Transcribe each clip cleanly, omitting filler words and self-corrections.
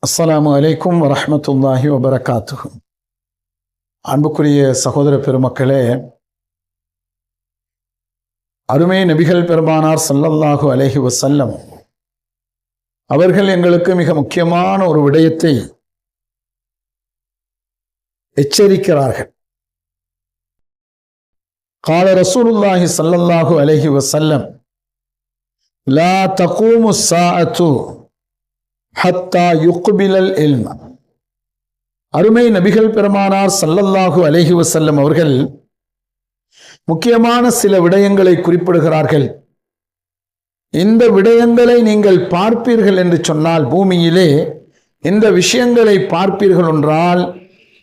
அஸ்ஸலாமு அலைக்கும் வரஹ்மத்துல்லாஹி வபரகாத்துஹு. அன்புக்குரிய சகோதர பெருமக்களே, அருமை நபிகள் பெருமானார் ஸல்லல்லாஹு அலைஹி வஸல்லம் அவர்கள் எங்களுக்கு மிக முக்கியமான ஒரு விடயத்தை எச்சரிக்கிறார்கள். கால ரசூலுல்லாஹி ஸல்லல்லாஹு அலைஹி வஸல்லம் லா தகூமு ஸாஅத்து ஹத்தா யுக்பிலல் இல்ம. அருமை நபிகள் பெருமானார் ஸல்லல்லாஹு அலைஹி வஸல்லம் அவர்கள் முக்கியமான சில விடயங்களை குறிப்பிடுகிறார்கள். இந்த விடயங்களை நீங்கள் பார்ப்பீர்கள் என்று சொன்னால், பூமியிலே இந்த விஷயங்களை பார்ப்பீர்கள் என்றால்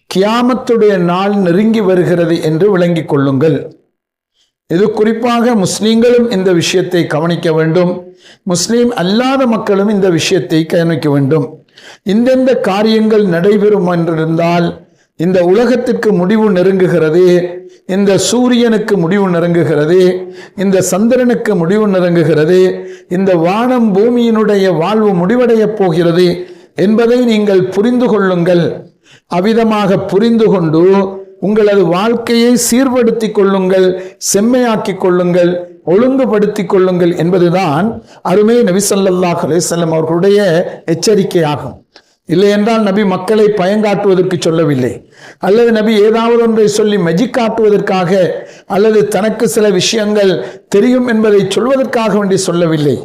கியாமத்துடைய நாள் நெருங்கி வருகிறது என்று விளங்கிக் கொள்ளுங்கள். இது குறிப்பாக முஸ்லீம்களும் இந்த விஷயத்தை கவனிக்க வேண்டும், முஸ்லீம் அல்லாத மக்களும் இந்த விஷயத்தை கவனிக்க வேண்டும். இந்தெந்த காரியங்கள் நடைபெறும் என்றிருந்தால், இந்த உலகத்திற்கு முடிவு நெருங்குகிறது, இந்த சூரியனுக்கு முடிவு நெருங்குகிறது, இந்த சந்திரனுக்கு முடிவு நெருங்குகிறது, இந்த வானம் பூமியினுடைய வாழ்வு முடிவடைய போகிறது என்பதை நீங்கள் புரிந்து கொள்ளுங்கள். அவ்விதமாக புரிந்து கொண்டு உங்களது வாழ்க்கையை சீர்படுத்தி கொள்ளுங்கள், செம்மையாக்கி கொள்ளுங்கள், ஒழுங்குபடுத்தி கொள்ளுங்கள் என்பதுதான் அருமை நபி ஸல்லல்லாஹு அலைஹி வஸல்லம் அவர்களுடைய எச்சரிக்கையாகும். இல்லை என்றால் நபி மக்களை பயங்காட்டுவதற்கு சொல்லவில்லை, அல்லது நபி ஏதாவது ஒன்றை சொல்லி மெஜிக்காட்டுவதற்காக, அல்லது தனக்கு சில விஷயங்கள் தெரியும் என்பதை சொல்வதற்காக வேண்டி சொல்லவில்லை.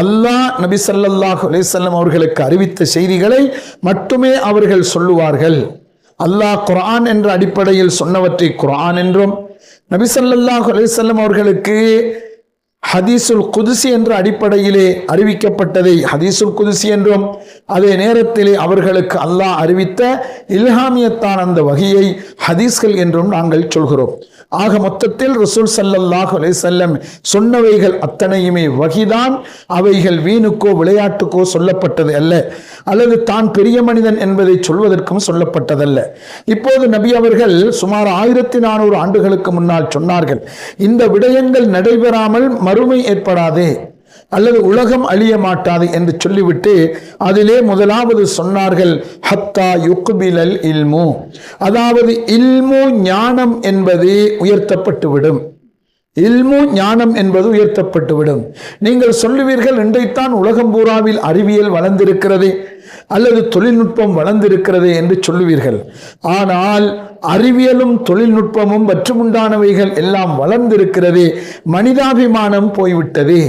அல்லாஹ் நபி ஸல்லல்லாஹு அலைஹி வஸல்லம் அவர்களுக்கு அறிவித்த செய்திகளை மட்டுமே அவர்கள் சொல்லுவார்கள். அல்லாஹ் குர்ஆன் என்ற அடிப்படையில் சொன்னவற்றை குர்ஆன் என்றும், நபி ஸல்லல்லாஹு அலைஹி வஸல்லம் அவர்களுக்கு ஹதீஸுல் குதுசி என்ற அடிப்படையிலே அறிவிக்கப்பட்டதை ஹதீஸுல் குதுசி என்றும், அதே நேரத்திலே அவர்களுக்கு அல்லாஹ் அறிவித்த இல்ஹாமியத்தான அந்த வகையை ஹதீஸ்கள் என்றும் நாங்கள் சொல்கிறோம். ஆக மொத்தத்தில் ரசூல் ஸல்லல்லாஹு அலைஹி வஸல்லம் சொன்னவைகள் அத்தனையுமே வகிதான். அவைகள் வீணுக்கோ விளையாட்டுக்கோ சொல்லப்பட்டது அல்ல, அல்லது தான் பெரிய மனிதன் என்பதை சொல்வதற்கும் சொல்லப்பட்டதல்ல. இப்போது நபி அவர்கள் சுமார் 1400 ஆண்டுகளுக்கு முன்னால் சொன்னார்கள், இந்த விடயங்கள் நடைபெறாமல் மறுமை ஏற்படாதே, அல்லது உலகம் அழிய மாட்டாது என்று சொல்லிவிட்டு அதிலே முதலாவது சொன்னார்கள் ஹத்தா யுக்பிலல் இல்மு, அதாவது இல்மு ஞானம் என்பது உயர்த்தப்பட்டுவிடும். இல்மு ஞானம் என்பது உயர்த்தப்பட்டுவிடும். நீங்கள் சொல்லுவீர்கள், இன்றைத்தான் உலகம் பூராவில் அறிவியல் வளர்ந்திருக்கிறது, அல்லது தொழில்நுட்பம் வளர்ந்திருக்கிறது என்று சொல்லுவீர்கள். ஆனால் அறிவியலும் தொழில்நுட்பமும் மற்றுமுண்டானவைகள் எல்லாம் வளர்ந்திருக்கிறது, மனிதாபிமானம் போய்விட்டது.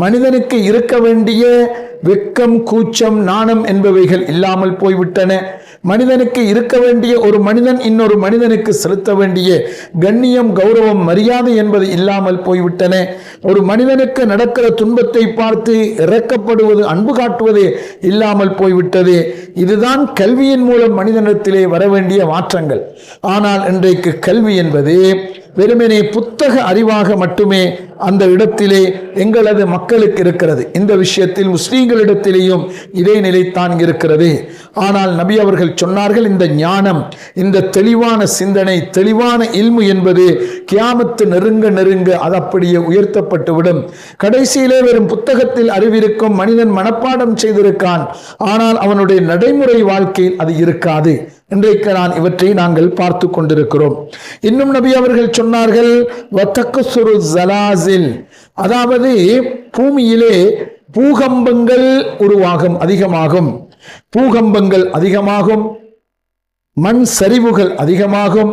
மனிதனுக்கு இருக்க வேண்டிய வெக்கம், கூச்சம், நாணம் என்பவைகள் இல்லாமல் போய்விட்டன. மனிதனுக்கு இருக்க வேண்டிய, ஒரு மனிதன் இன்னொரு மனிதனுக்கு செலுத்த வேண்டிய கண்ணியம், கௌரவம், மரியாதை என்பது இல்லாமல் போய்விட்டன. ஒரு மனிதனுக்கு நடக்கிற துன்பத்தை பார்த்து இறக்கப்படுவது, அன்பு காட்டுவது இல்லாமல் போய்விட்டது. இதுதான் கல்வியின் மூலம் மனிதனிடத்திலே வர வேண்டிய மாற்றங்கள். ஆனால் இன்றைக்கு கல்வி என்பது வெறுமனே புத்தக அறிவாக மட்டுமே அந்த இடத்திலே எங்களது மக்களுக்கு இருக்கிறது. இந்த விஷயத்தில் முஸ்லீம்களிடத்திலேயும் இதே நிலைத்தான் இருக்கிறது. ஆனால் நபி அவர்கள் சொன்னார்கள், இந்த ஞானம், இந்த தெளிவான சிந்தனை, தெளிவான இல்மு என்பது கியாமத்து நெருங்க நெருங்க அது அப்படியே உயர்த்தப்பட்டுவிடும். கடைசியிலே வெறும் புத்தகத்தில் அறிவிருக்கும், மனிதன் மனப்பாடம் செய்திருக்கான், ஆனால் அவனுடைய நடைமுறை வாழ்க்கையில் அது இருக்காது. இன்றைக்கு இவற்றை நாங்கள் பார்த்து கொண்டிருக்கிறோம். இன்னும் நபி அவர்கள் சொன்னார்கள் வதக்சுரு ஸலாஸில், அதாவது பூமியிலே பூகம்பங்கள் உருவாகும், அதிகமாகும். பூகம்பங்கள் அதிகமாகும், மண் சரிவுகள் அதிகமாகும்,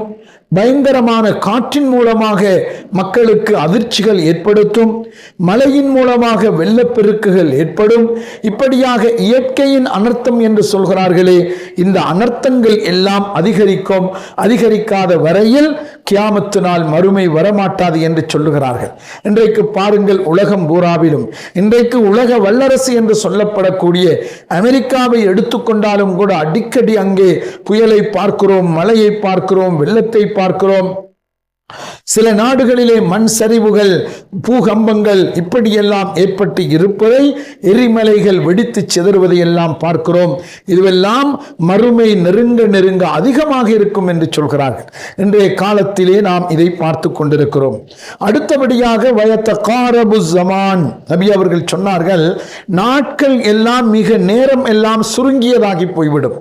பயங்கரமான காற்றின் மூலமாக மக்களுக்கு அதிர்ச்சிகள் ஏற்படுத்தும், மழையின் மூலமாக வெள்ளப்பெருக்குகள் ஏற்படும். இப்படியாக இயற்கையின் அனர்த்தம் என்று சொல்கிறார்களே, இந்த அனர்த்தங்கள் எல்லாம் அதிகரிக்கும். அதிகரிக்காத வரையில் கியாமத்து நாள் மறுமை வரமாட்டாது என்று சொல்லுகிறார்கள். இன்றைக்கு பாருங்கள், உலகம் பூராவிலும் இன்றைக்கு உலக வல்லரசு என்று சொல்லப்படக்கூடிய அமெரிக்காவை எடுத்துக்கொண்டாலும் கூட அடிக்கடி அங்கே புயலை பார்க்கிறோம், மழையை பார்க்கிறோம், வெள்ளத்தை பார்க்கிறோம். சில நாடுகளிலே மண் சரிவுகள், பூகம்பங்கள் இப்படியெல்லாம் ஏற்பட்டு இருப்பதை, எரிமலைகள் வெடித்து சிதறுவதை எல்லாம் பார்க்கிறோம். இதுவெல்லாம் மறுமை நெருங்க நெருங்க அதிகமாக இருக்கும் என்று சொல்கிறார்கள். இன்றைய காலத்திலே நாம் இதை பார்த்து கொண்டிருக்கிறோம். அடுத்தபடியாக வயத்தகாரபு ஜமான், நபி அவர்கள் சொன்னார்கள், நாட்கள் எல்லாம் மிக நேரம் எல்லாம் சுருங்கியதாகி போய்விடும்.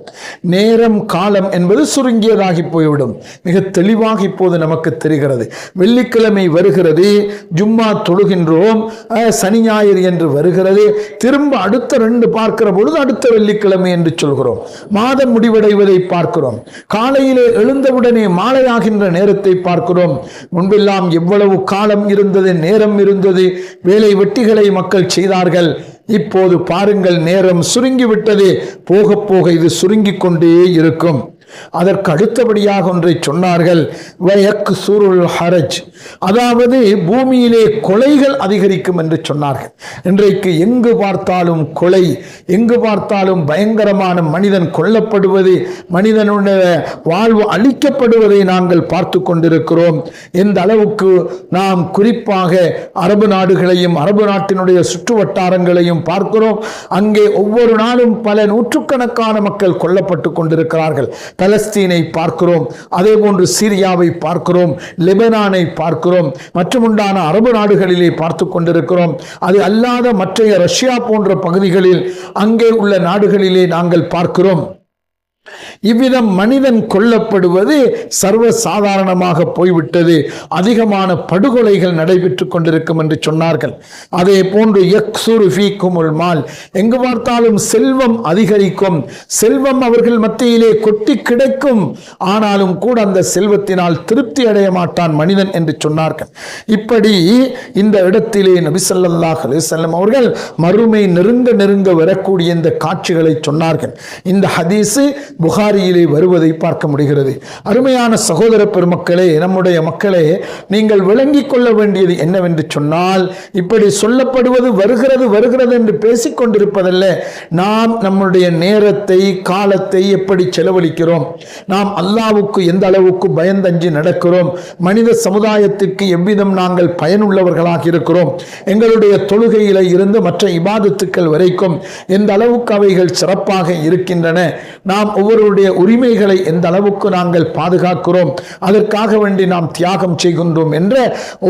நேரம் காலம் என்பது சுருங்கியதாகி போய்விடும். மிக தெளிவாக இப்போது நமக்கு தெரிகிறது. வெள்ளிக்கிழமை வருகிறது, ஜும்மா தொழுகின்றோம், சனி ஞாயிறு என்று வருகிறது, திரும்ப அடுத்த 2 பார்க்கிற பொழுது அடுத்த வெள்ளிக்கிழமை என்று சொல்கிறோம். மாதம் முடிவடைவதை பார்க்கிறோம். காலையிலே எழுந்தவுடனே மாலையாகின்ற நேரத்தை பார்க்கிறோம். முன்பெல்லாம் எவ்வளவு காலம் இருந்தது, நேரம் இருந்தது, வேலை வெட்டிகளை மக்கள் செய்தார்கள். இப்போது பாருங்கள், நேரம் சுருங்கிவிட்டது. போக போக இது சுருங்கிக் கொண்டே இருக்கும். அதற்கு அடுத்தபடியாக ஒன்றை சொன்னார்கள், ஹரஜ், அதாவது பூமியிலே கொலைகள் அதிகரிக்கும் என்று சொன்னார்கள். இன்றைக்கு எங்கு பார்த்தாலும் கொலை, எங்கு பார்த்தாலும் பயங்கரமான மனிதன் கொல்லப்படுவது, மனிதனுடைய வாழ்வு அழிக்கப்படுவதை நாங்கள் பார்த்து கொண்டிருக்கிறோம். எந்த அளவுக்கு நாம் குறிப்பாக அரபு நாடுகளையும் அரபு நாட்டினுடைய சுற்று வட்டாரங்களையும் பார்க்கிறோம். அங்கே ஒவ்வொரு நாளும் பல நூற்றுக்கணக்கான மக்கள் கொல்லப்பட்டு கொண்டிருக்கிறார்கள். பலஸ்தீனை பார்க்கிறோம், அதே போன்று சீரியாவை பார்க்கிறோம், லெபனானை பார்க்கிறோம், மற்றும் உண்டான அரபு நாடுகளிலே பார்த்து கொண்டிருக்கிறோம். அது அல்லாத மற்ற ரஷ்யா போன்ற பகுதிகளில் அங்கே உள்ள நாடுகளிலே நாங்கள் பார்க்கிறோம். இவ்விதம் மனிதன் கொல்லப்படுவது சர்வ சாதாரணமாக போய்விட்டது. அதிகமான படுகொலைகள் நடைபெற்றுக் கொண்டிருக்கும் என்று சொன்னார்கள். அதே போன்று மால், எங்கு பார்த்தாலும் செல்வம் அதிகரிக்கும், செல்வம் அவர்கள் மத்தியிலே கொட்டி கிடைக்கும். ஆனாலும் கூட அந்த செல்வத்தினால் திருப்தி அடைய மாட்டான் மனிதன் என்று சொன்னார்கள். இப்படி இந்த இடத்திலே நபி ஸல்லல்லாஹு அலைஹி வஸல்லம் அவர்கள் மறுமை நெருங்க நெருங்க வரக்கூடிய இந்த காட்சிகளை சொன்னார்கள். இந்த ஹதீஸ் புகாரியிலே வருவதை பார்க்க முடிகிறது. அருமையான சகோதர பெருமக்களே, நம்முடைய மக்களே, நீங்கள் விளங்கிக் கொள்ள வேண்டியது என்னவென்று சொன்னால், இப்படி சொல்லப்படுவது வருகிறது வருகிறது என்று பேசிக்கொண்டிருப்பதல்ல. நாம் நம்முடைய நேரத்தை, காலத்தை எப்படி செலவழிக்கிறோம், நாம் அல்லாஹ்வுக்கு எந்த அளவுக்கு பயந்தஞ்சி நடக்கிறோம், மனித சமுதாயத்திற்கு எவ்விதம் நாங்கள் பயனுள்ளவர்களாக இருக்கிறோம், எங்களுடைய தொழுகையில இருந்து மற்ற இபாதத்துக்கள் வரைக்கும் எந்த அளவுக்கு அவைகள் சிறப்பாக இருக்கின்றன, நாம் ஒவ்வொருடைய உரிமைகளை எந்த அளவுக்கு நாங்கள் பாதுகாக்கிறோம், அதற்காக வேண்டி நாம் தியாகம் செய்கின்றோம் என்ற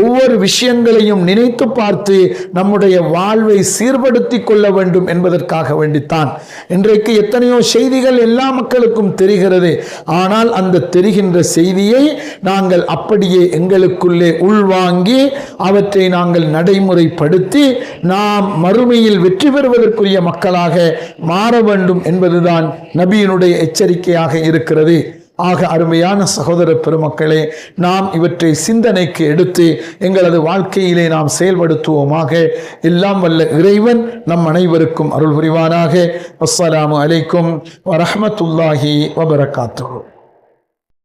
ஒவ்வொரு விஷயங்களையும் நினைத்து பார்த்து நம்முடைய வாழ்வை சீர்படுத்திக் கொள்ள வேண்டும் என்பதற்காக வேண்டித்தான். இன்றைக்கு எத்தனையோ செய்திகள் எல்லா மக்களுக்கும் தெரிகிறது. ஆனால் அந்த தெரிகின்ற செய்தியை நாங்கள் அப்படியே எங்களுக்குள்ளே உள்வாங்கி அவற்றை நாங்கள் நடைமுறைப்படுத்தி நாம் மறுமையில் வெற்றி பெறுவதற்குரிய மக்களாக மாற வேண்டும் என்பதுதான் நபியினுடைய எச்சரிக்கையாக இருக்கிறது. ஆக அருமையான சகோதர பெருமக்களே, நாம் இவற்றை சிந்தனைக்கு எடுத்து எங்களது வாழ்க்கையிலே நாம் செயல்படுத்துவோமாக. எல்லாம் வல்ல இறைவன் நம் அனைவருக்கும் அருள் புரிவானாக. அஸ்ஸலாமு அலைக்கும் வரஹ்மத்துல்லாஹி வபரகாத்துஹு.